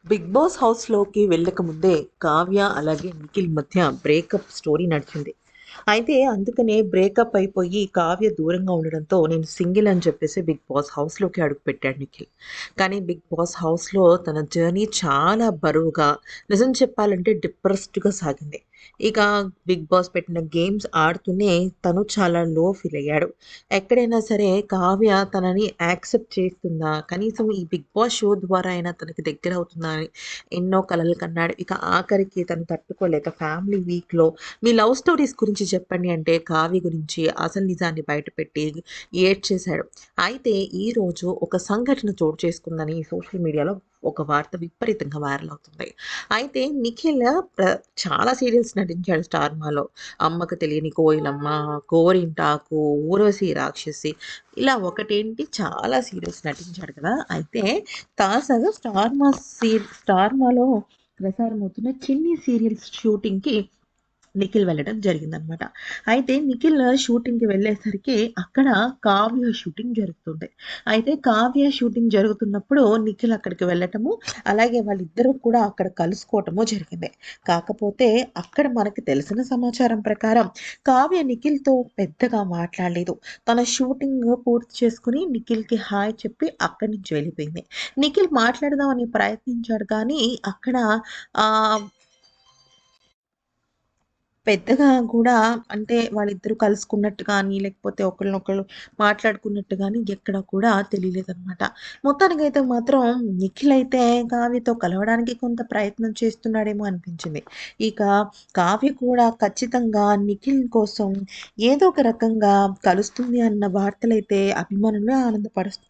Big boss హౌస్‌లోకి వెళ్ళకముందే కావ్య అలాగే నిఖిల్ మధ్య బ్రేకప్ స్టోరీ నడిచింది. అయితే అందుకనే బ్రేకప్ అయిపోయి కావ్య దూరంగా ఉండడంతో నేను సింగిల్ అని చెప్పేసి బిగ్ బాస్ హౌస్‌లోకి అడుగుపెట్టాడు నిఖిల్. కానీ బిగ్ బాస్ హౌస్‌లో తన జర్నీ చాలా బరువుగా, నిజం చెప్పాలంటే డిప్రెస్డ్‌గా సాగింది. ఇక బిగ్ బాస్ పెట్టిన గేమ్స్ ఆడుతూనే తను చాలా లో ఫీల్ అయ్యాడు. ఎక్కడైనా సరే కావ్య తనని యాక్సెప్ట్ చేస్తుందా? కనీసం ఈ బిగ్ బాస్ షో ద్వారా అయినా తనకి దగ్గరవుతుందా అని ఎన్నో కలలు కన్నాడు. ఇక ఆఖరికి తను తట్టుకోలేక ఫ్యామిలీ వీక్‌లో మీ లవ్ స్టోరీస్ గురించి చెప్పండి అంటే కావ్య గురించి అసలు నిజాన్ని బయటపెట్టి ఏడ్చేశాడు. అయితే ఈరోజు ఒక సంఘటన చోటు చేసుకుందని సోషల్ మీడియాలో ఒక వార్త విపరీతంగా వైరల్ అవుతుంది. అయితే నిఖిల్ ప్ర చాలా సీరియల్స్ నటించాడు 'స్టార్మాలో'. 'అమ్మకు తెలియని కోయిలమ్మ', 'గోరింటాకు', 'ఊర్వశి రాక్షసి' ఇలా ఒకటేంటి చాలా సీరియల్స్ నటించాడు కదా! అయితే తాజాగా 'స్టార్మాలో' ప్రసారమవుతున్న 'చిన్ని' సీరియల్స్ షూటింగ్‌కి నిఖిల్ వెళ్ళడం జరిగిందనమాట. అయితే నిఖిల్ షూటింగ్‌కి వెళ్ళేసరికి అక్కడ కావ్య షూటింగ్ జరుగుతుంది. అయితే కావ్య షూటింగ్ జరుగుతున్నప్పుడు నిఖిల్ అక్కడికి వెళ్ళటము, అలాగే వాళ్ళిద్దరూ కూడా అక్కడ కలుసుకోవటము జరిగింది. కాకపోతే అక్కడ మనకు తెలిసిన సమాచారం ప్రకారం కావ్య నిఖిల్‌తో పెద్దగా మాట్లాడలేదు. తన షూటింగ్ పూర్తి చేసుకొని నిఖిల్‌కి హాయ్ చెప్పి అక్కడి నుంచి వెళ్ళిపోయింది. నిఖిల్ మాట్లాడదామని ప్రయత్నించాడు కానీ అక్కడ ఆహ్ పెద్దగా గూడా అంటే వాళ్ళిద్దరూ కలుసుకున్నట్టు గానీ, లేకపోతే ఒకళ్ళనొకళ్ళు మాట్లాడుకున్నట్టు గానీ ఎక్కడ కూడా తెలియలేదనమాట. మొత్తానికైతే మాత్రం నిఖిల్ అయితే కావ్యతో కలవడానికి కొంత ప్రయత్నం చేస్తున్నాడేమో అనిపించింది. ఇక కావ్య కూడా ఖచ్చితంగా నిఖిల్ కోసం ఏదో ఒక రకంగా కలుస్తుంది అన్న వార్తలైతే అభిమానులను ఆనందపరుస్తున్నాయి.